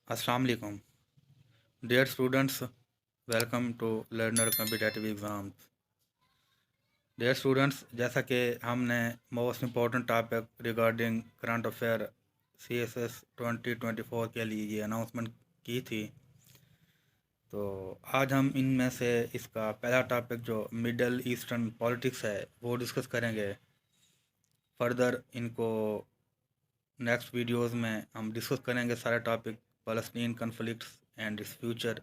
Assalamu alaikum. Dear students, welcome to Learner Competitive Exams. Dear students, जैसा कि हमने most important topic regarding current affair CSS 2024 के लिए ये अनाउंसमेंट की थी, तो आज हम इनमें से इसका पहला टॉपिक जो मिडल ईस्टर्न पॉलिटिक्स है वो डिस्कस करेंगे। फर्दर इनको नेक्स्ट वीडियोस में हम डिस्कस करेंगे सारे topic, Palestine conflicts and its future.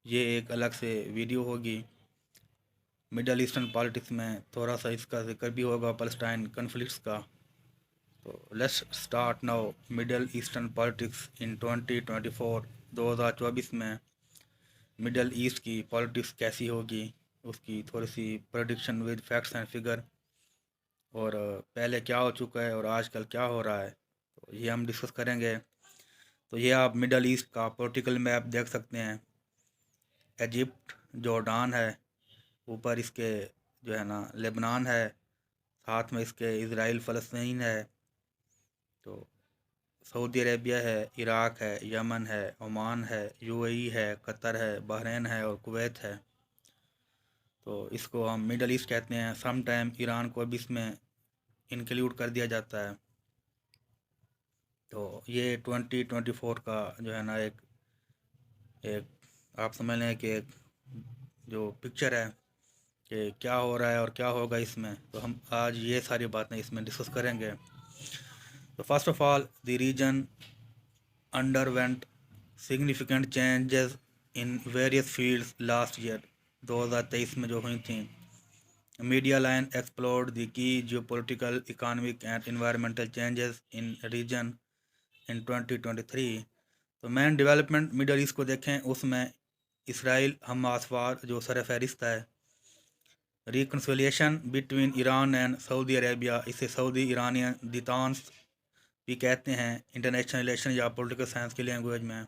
ये एक अलग से वीडियो होगी। मिडल ईस्टर्न पॉलिटिक्स में थोड़ा सा इसका जिक्र भी होगा, फ़लस्तीन कन्फ्लिक्ट्स का। तो let's start now. Middle eastern politics in 2024, 2024 में मिडल ईस्ट की पॉलिटिक्स कैसी होगी, उसकी थोड़ी सी prediction with facts and figure, और पहले क्या हो चुका है और आजकल क्या हो रहा है, तो ये हम डिस्कस करेंगे। तो ये आप मिडल ईस्ट का पॉलिटिकल मैप देख सकते हैं। इजिप्ट, जॉर्डान है, ऊपर इसके जो है ना लेबनान है, साथ में इसके इज़राइल फ़लस्तीन है, तो सऊदी अरेबिया है, इराक़ है, यमन है, ओमान है, यूएई है, कतर है, बहरीन है और कुवैत है। तो इसको हम मिडल ईस्ट कहते हैं। सम टाइम ईरान को भी इसमें इंक्लूड कर दिया जाता है। तो ये 2024 का जो है ना एक एक आप समझ लें कि एक जो पिक्चर है कि क्या हो रहा है और क्या होगा इसमें, तो हम आज ये सारी बातें इसमें डिस्कस करेंगे। तो first of all, the region underwent significant changes in various fields last year, 2023 में जो हुई थी। Media line explored the key geopolitical, economic and environmental changes in region in 2023। तो मेन डेवलपमेंट मिडल ईस्ट को देखें, उसमें इसराइल हमास वार जो सर फहरिस्त है। Reconciliation between Iran and Saudi Arabia, इसे सऊदी ईरानियन दितांस भी कहते हैं इंटरनेशनल रिलेशन या पॉलिटिकल साइंस की लैंग्वेज में।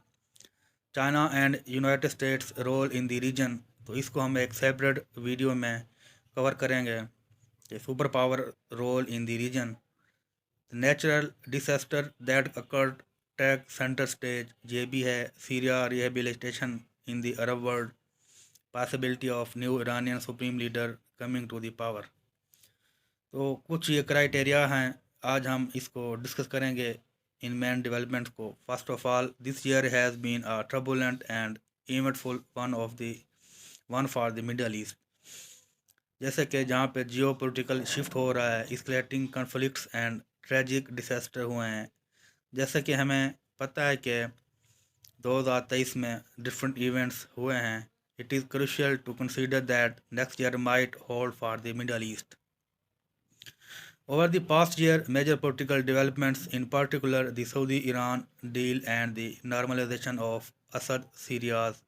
China and United States role in the region, तो इसको हम एक सेपरेट वीडियो में कवर करेंगे कि superpower role in the region. Natural disaster that occurred take centre stage, ये भी है। Syria rehabilitation in the Arab world, possibility of new Iranian supreme leader coming to the power. तो कुछ ये criteria हैं, आज हम इसको डिस्कस करेंगे इन मैन डेवलपमेंट को। First of all, this year has been a turbulent and eventful one for the Middle East. जैसे कि जहाँ पे जियो पोलिटिकल शिफ्ट हो रहा है, इस्केलेटिंग कन्फ्लिक्ट्स एंड ट्रेजिक डिसास्टर हुए हैं। जैसे कि हमें पता है कि 2023 में डिफरेंट इवेंट्स हुए हैं। It is crucial to consider that next year might hold for the Middle East. Over the past year, major political developments, in particular the Saudi-Iran deal and the normalization of Syria's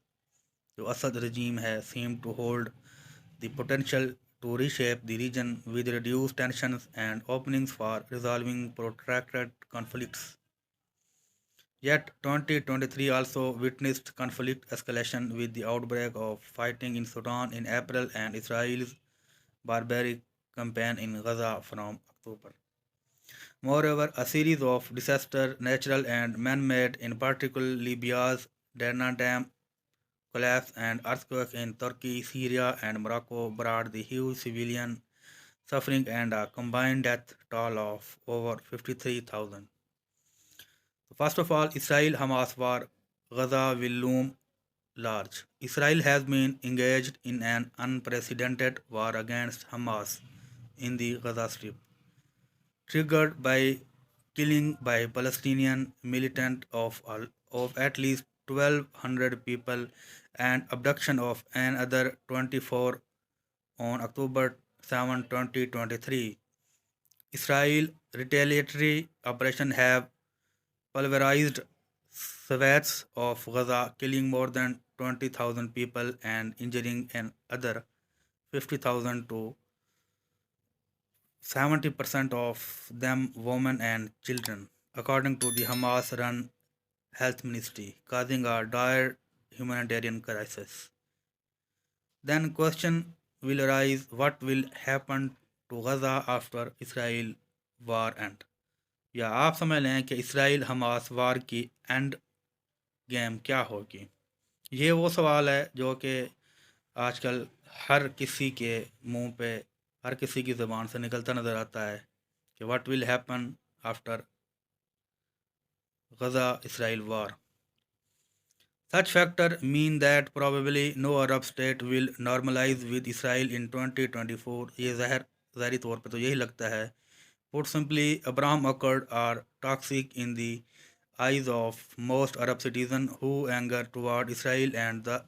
जो Assad regime has seemed to hold the potential to reshape the region with reduced tensions and openings for resolving protracted conflicts. Yet 2023 also witnessed conflict escalation with the outbreak of fighting in Sudan in April and Israel's barbaric campaign in Gaza from October. Moreover, a series of disasters, natural and man-made, in particular Libya's Derna Dam collapse and earthquake in Turkey, Syria, and Morocco, brought the huge civilian suffering and a combined death toll of over 53,000. First of all, Israel-Hamas war, Gaza will loom large. Israel has been engaged in an unprecedented war against Hamas in the Gaza Strip, triggered by killing by Palestinian militant of at least 1,200 people and abduction of another 24 on October 7, 2023. Israel retaliatory operations have pulverized swaths of Gaza, killing more than 20,000 people and injuring another 50,000 to 70% of them women and children, according to the Hamas-run health ministry, causing a dire humanitarian crisis. Then question will arise, what will happen to Gaza after Israel war end? या आप समझ लें कि Israel Hamas वार की end game क्या होगी। ये वो सवाल है जो कि आजकल हर किसी के मुंह पे, हर किसी की ज़बान से निकलता नज़र आता है कि what will happen after Gaza Israel war. Such factors mean that probably no Arab state will normalize with Israel in 2024. ये ज़ाहिरी तौर पे तो यही लगता है। Put simply, Abraham Accord are toxic in the eyes of most Arab citizens who anger toward Israel and the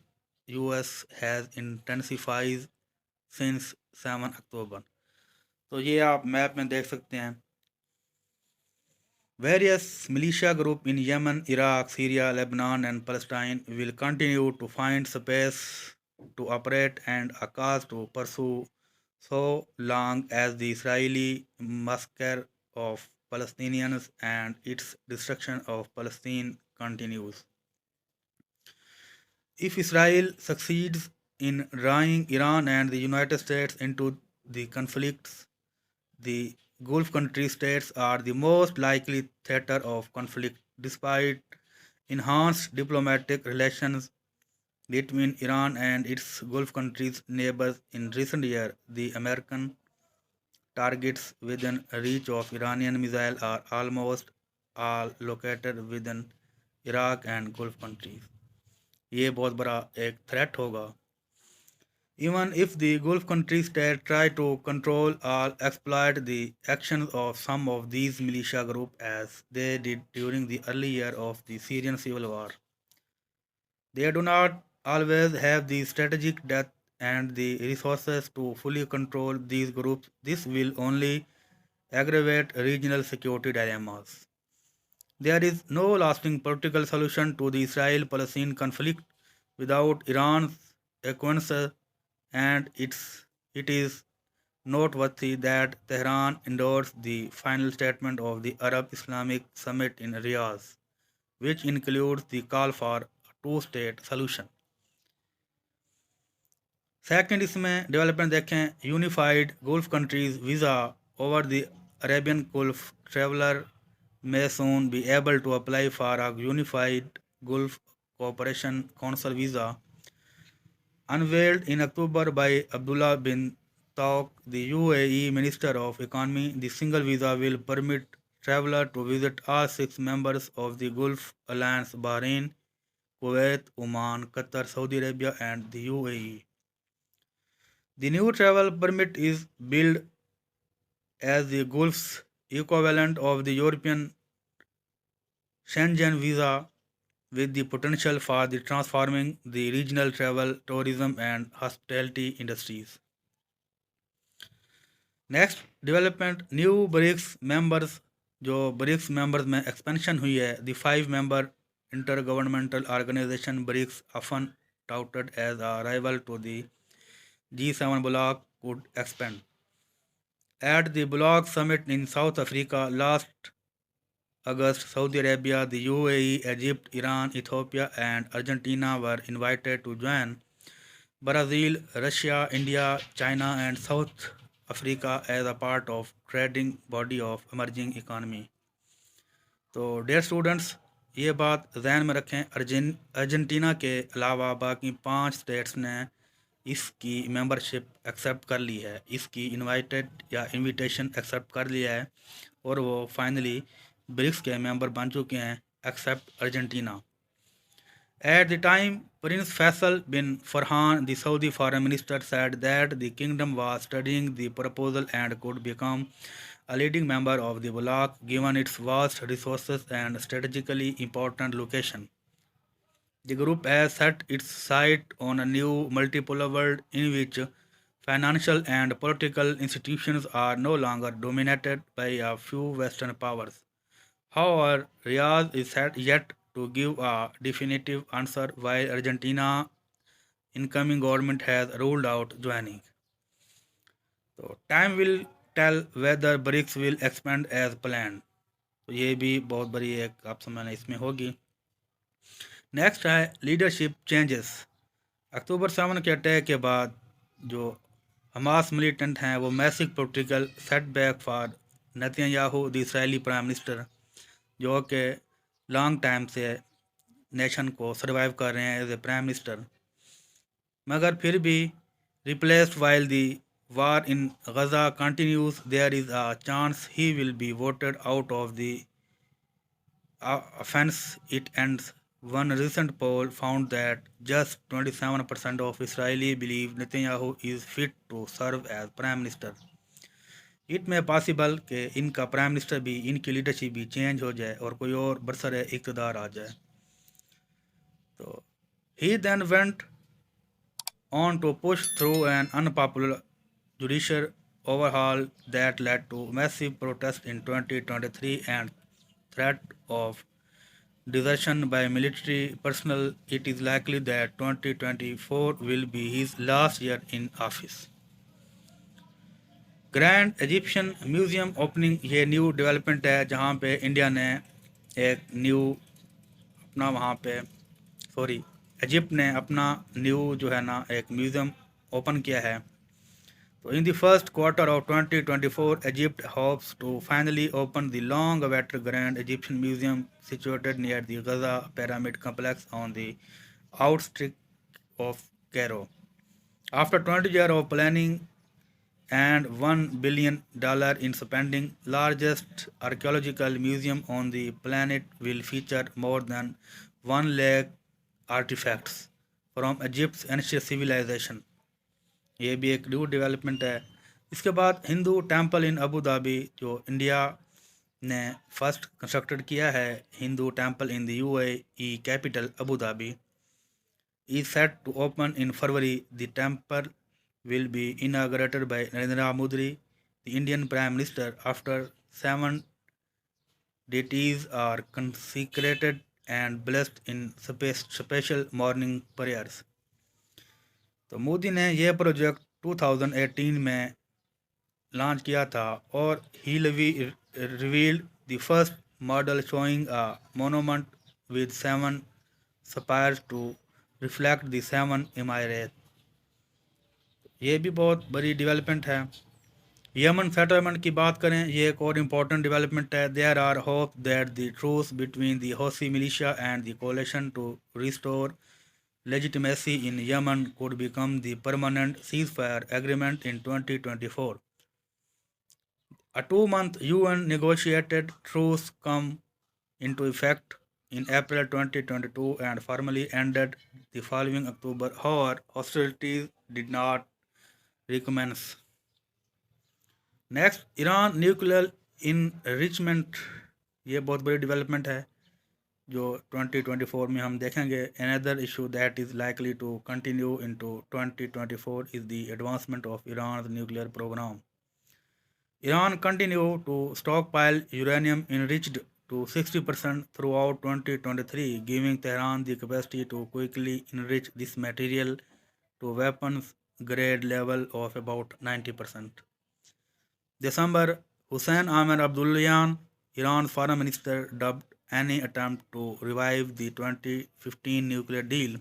US has intensified since 7 October. तो ये आप मैप में देख सकते हैं। Various militia groups in Yemen, Iraq, Syria, Lebanon, and Palestine will continue to find space to operate and a cause to pursue so long as the Israeli massacre of Palestinians and its destruction of Palestine continues. If Israel succeeds in drawing Iran and the United States into the conflicts, the Gulf country states are the most likely theater of conflict, despite enhanced diplomatic relations between Iran and its Gulf countries neighbors in recent years. The American targets within reach of Iranian missiles are almost all located within Iraq and Gulf countries. ये बहुत बड़ा एक threat होगा। Even if the Gulf countries try to control or exploit the actions of some of these militia groups as they did during the early year of the Syrian civil war, they do not always have the strategic depth and the resources to fully control these groups. This will only aggravate regional security dilemmas. There is no lasting political solution to the Israel-Palestine conflict without Iran's acquiescence, and it is noteworthy that Tehran endorsed the final statement of the Arab Islamic Summit in Riyadh, which includes the call for a two-state solution. Second इसमें development देखें, unified Gulf countries visa over the Arabian Gulf traveller may soon be able to apply for a unified Gulf Cooperation Council visa. Unveiled in October by Abdullah bin Tawq, the UAE Minister of Economy, the single visa will permit travelers to visit all 6 members of the Gulf Alliance: Bahrain, Kuwait, Oman, Qatar, Saudi Arabia, and the UAE. The new travel permit is billed as the Gulf's equivalent of the European Schengen visa, with the potential for the transforming the regional travel, tourism, and hospitality industries. Next development, new BRICS members, जो BRICS members में expansion हुई है, the 5 member intergovernmental organisation BRICS often touted as a rival to the G7 bloc could expand. At the bloc summit in South Africa last August, Saudi Arabia, the UAE, Egypt, Iran, Ethiopia, and Argentina were invited to join Brazil, Russia, India, China, and South Africa as a part of trading body of emerging economy. तो dear students, ये बात जहन में रखें, Argentina के अलावा बाकी 5 states ने इसकी मेंबरशिप एक्सेप्ट कर ली है, इसकी इनविटेशन एक्सेप्ट कर लिया है और वो फाइनली ब्रिक्स के मेंबर बन चुके हैं except Argentina. At the time, Prince Faisal bin Farhan, the Saudi foreign minister, said that the kingdom was studying the proposal and could become a leading member of the bloc given its vast resources and strategically important location. The group has set its sight on a new multipolar world in which financial and political institutions are no longer dominated by a few Western powers. However, Riyadh is yet to give a definitive answer, while Argentina incoming government has ruled out joining. So time will tell whether BRICS will expand as planned. तो ये भी बहुत बड़ी एक आप समझना इसमें होगी. नेक्स्ट है लीडरशिप चेंजेस. अक्टूबर 7 के अटैक के बाद जो हमास मिलिटेंट हैं वो massive political setback for Netanyahu, the Israeli prime minister, जो कि लॉन्ग टाइम से नेशन को सर्वाइव कर रहे हैं एज ए प्राइम मिनिस्टर, मगर फिर भी replaced while the war in Gaza continues, there is a chance he will be voted out of the offense it ends. One recent poll found that just 27% of Israeli believe Netanyahu is fit to serve as prime minister. It में possible कि इनका prime minister भी, इनकी leadership भी change हो जाए और कोई और बरसर इक़्तिदार आ जाए. तो he then went on to push through an unpopular judicial overhaul that led to massive protests in 2023 and threat of desertion by military personnel. It is likely that 2024 will be his last year in office. Grand Egyptian museum opening, ये new development है जहाँ पे India ने एक new अपना वहाँ पे Egypt ने अपना न्यू जो है ना एक म्यूज़ियम ओपन किया है. तो in the first quarter of 2024 Egypt hopes to finally open the long awaited grand Egyptian museum situated near the Giza pyramid complex on the outskirts of Cairo. After 20 years of planning and $1 billion in spending, largest archaeological museum on the planet will feature more than 1 lakh artifacts from Egypt's ancient civilization. ये भी एक new development है. इसके बाद Hindu temple in Abu Dhabi, जो India ने first constructed किया है, Hindu temple in the UAE capital Abu Dhabi, is set to open in February. The temple will be inaugurated by Narendra Modi, the Indian Prime Minister, after 7 deities are consecrated and blessed in special morning prayers. तो मोदी ने यह project 2018 में launch किया था और he revealed the first model showing a monument with 7 spires to reflect the 7 इमारत. ये भी बहुत बड़ी डेवलपमेंट है. यमन सेटलमेंट की बात करें, ये एक और इम्पोर्टेंट डेवलपमेंट है. There are hope that the truce between the Houthi militia and the coalition to restore legitimacy in Yemen could become the permanent ceasefire agreement in 2024. A 2-month UN negotiated truce come into effect in April 2022 and formally ended the following October. However, hostilities did not recommence. Next, Iran nuclear enrichment, ये बहुत बड़ी development है जो 2024 में हम देखेंगे. Another issue that is likely to continue into 2024 is the advancement of Iran's nuclear program. Iran continued to stockpile uranium enriched to 60% throughout 2023, giving Tehran the capacity to quickly enrich this material to weapons grade level of about 90%. December, Hussein Amir Abdullahian, Iran's foreign minister, dubbed any attempt to revive the 2015 nuclear deal,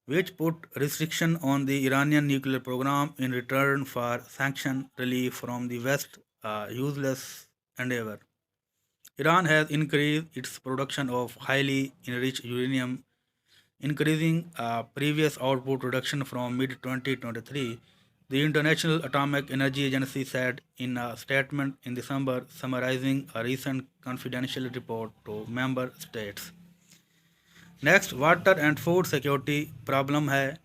which put restriction on the Iranian nuclear program in return for sanction relief from the West, a useless endeavor. Iran has increased its production of highly enriched uranium, increasing a previous output reduction from mid-2023. The International Atomic Energy Agency said in a statement in December, summarizing a recent confidential report to member states. Next, water and food security problem है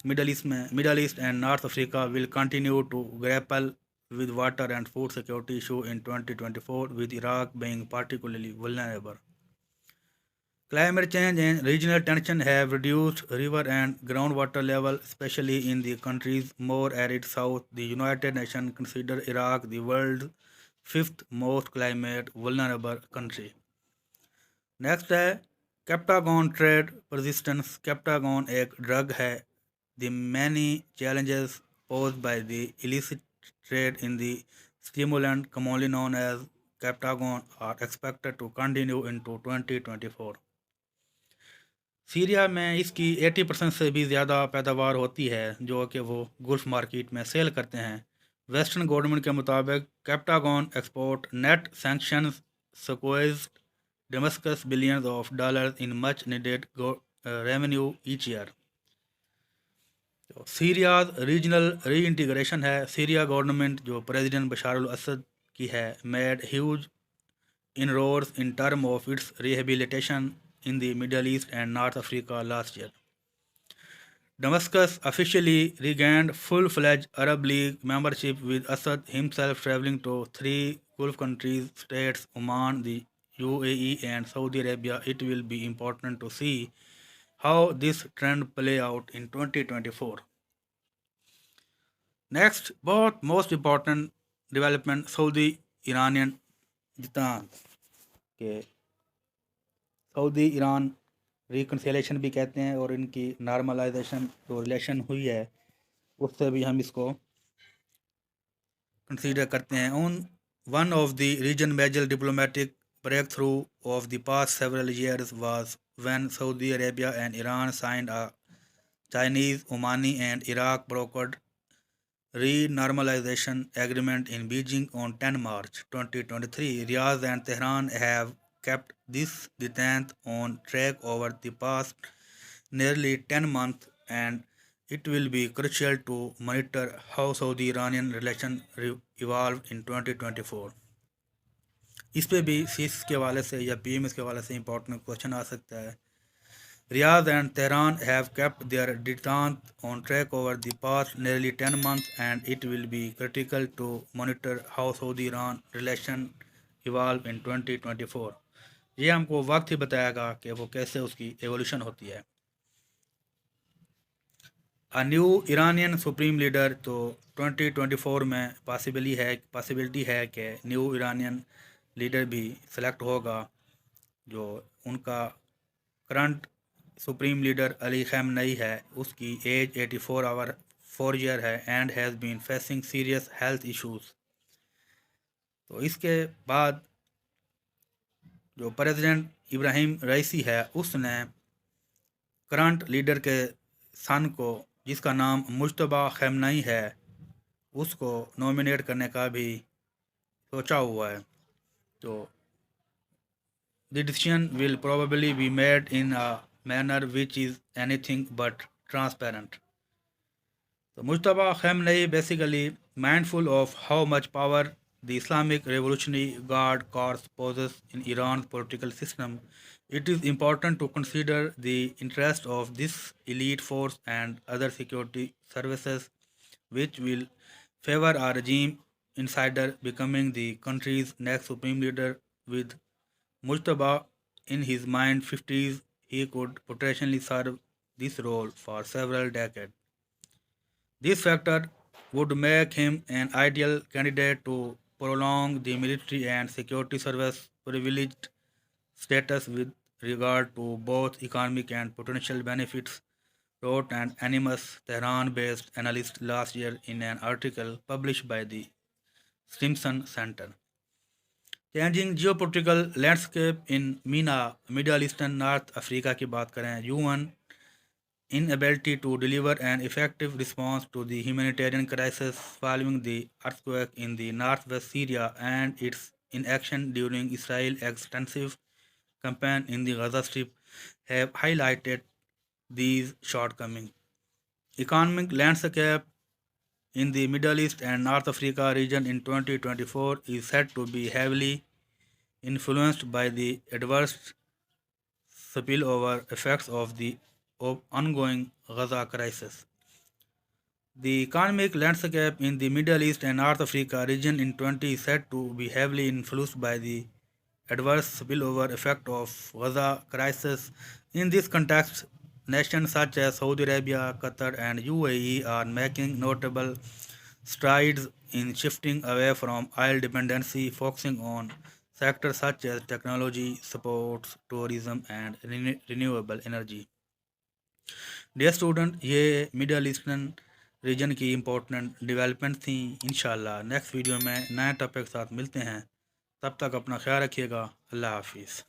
Middle East में. Middle East and North Africa will continue to grapple with water and food security issue in 2024, with Iraq being particularly vulnerable. Climate change and regional tension have reduced river and groundwater level, especially in the country's more arid south. The United Nations consider Iraq the world's 5th most climate vulnerable country. Next है Captagon trade persistence. Captagon एक drug है. The many challenges posed by the illicit trade in the stimulant commonly known as Captagon are expected to continue into 2024. Syria में इसकी 80% से भी ज़्यादा पैदावार होती है जो कि वो गल्फ मार्केट में सेल करते हैं. वेस्टर्न गवर्नमेंट के मुताबिक captagon export net sanctions squeezed Damascus billions of dollars in much needed revenue each year. तो सीरियाज रीजनल री इंटीग्रेशन है। सीरिया गवर्नमेंट जो प्रेसिडेंट बशार अल असद की है made huge inroads in terms of its rehabilitation in the Middle East and North Africa last year. Damascus officially regained full-fledged Arab League membership with Assad himself traveling to three Gulf countries, states Oman, the UAE and Saudi Arabia. It will be important to see how this trend play out in 2024. Next, both most important development Saudi-Iranian जितान के Saudi Iran reconciliation भी कहते हैं और इनकी normalisation जो relation हुई है उससे भी हम इसको कंसीडर करते हैं। On one of the region major diplomatic breakthrough of the past several years was when Saudi Arabia and Iran signed a Chinese Omani and Iraq brokered re-normalization agreement in Beijing on 10 March 2023. Riyadh and Tehran have kept this detente on track over the past nearly 10 months, and it will be crucial to monitor how Saudi-Iranian relations evolve in 2024. इस पे भी सीस के हवाले से या PMS के हवाले से इंपॉर्टेंट क्वेश्चन आ सकता है। Riyadh and Tehran have kept their detente on track over the past nearly 10 months, and it will be critical to monitor how Saudi-Iran relations evolve in 2024. ये हमको वक्त ही बताएगा कि वो कैसे उसकी एवोल्यूशन होती है। A new Iranian supreme leader, तो 2024 में पॉसिबिलिटी है कि न्यू ईरानियन लीडर भी सेलेक्ट होगा। जो उनका current supreme leader Ali Khamenei है उसकी एज 84 ईयर है and has been facing serious health issues. तो इसके बाद जो प्रेसिडेंट इब्राहिम रईसी है उसने करंट लीडर के सन को जिसका नाम मुज्तबा खamenei है उसको नॉमिनेट करने का भी सोचा हुआ है। तो the decision will probably be made in a manner which is anything but transparent. So Mujtaba Khamenei basically mindful of how much power the Islamic Revolutionary Guard Corps possesses in Iran's political system. It is important to consider the interest of this elite force and other security services which will favor a regime insider becoming the country's next supreme leader. With Mujtaba in his mind 50s, he could potentially serve this role for several decades. This factor would make him an ideal candidate to prolong the military and security service privileged status with regard to both economic and potential benefits, wrote an anonymous Tehran-based analyst last year in an article published by the Stimson Center. Changing geopolitical landscape in Meena middle eastern north Africa की बात करें। UN inability to deliver an effective response to the humanitarian crisis following the earthquake in the northwest Syria and its inaction during Israel's extensive campaign in the Gaza Strip have highlighted these shortcomings. Economic landscape in the Middle East and North Africa region in 2024 is said to be heavily influenced by the adverse spillover effects of the ongoing Gaza crisis. The economic landscape in the Middle East and North Africa region in 2020 is said to be heavily influenced by the adverse spillover effect of Gaza crisis. In this context, nations such as Saudi Arabia, Qatar, and UAE are making notable strides in shifting away from oil dependency, focusing on sectors such as technology, sports, tourism, and renewable energy. Dear student, ये Middle Eastern region की important development थी। इंशाल्लाह next video में नए topic के साथ मिलते हैं। तब तक अपना ख्याल रखिएगा। अल्लाह हाफिज़।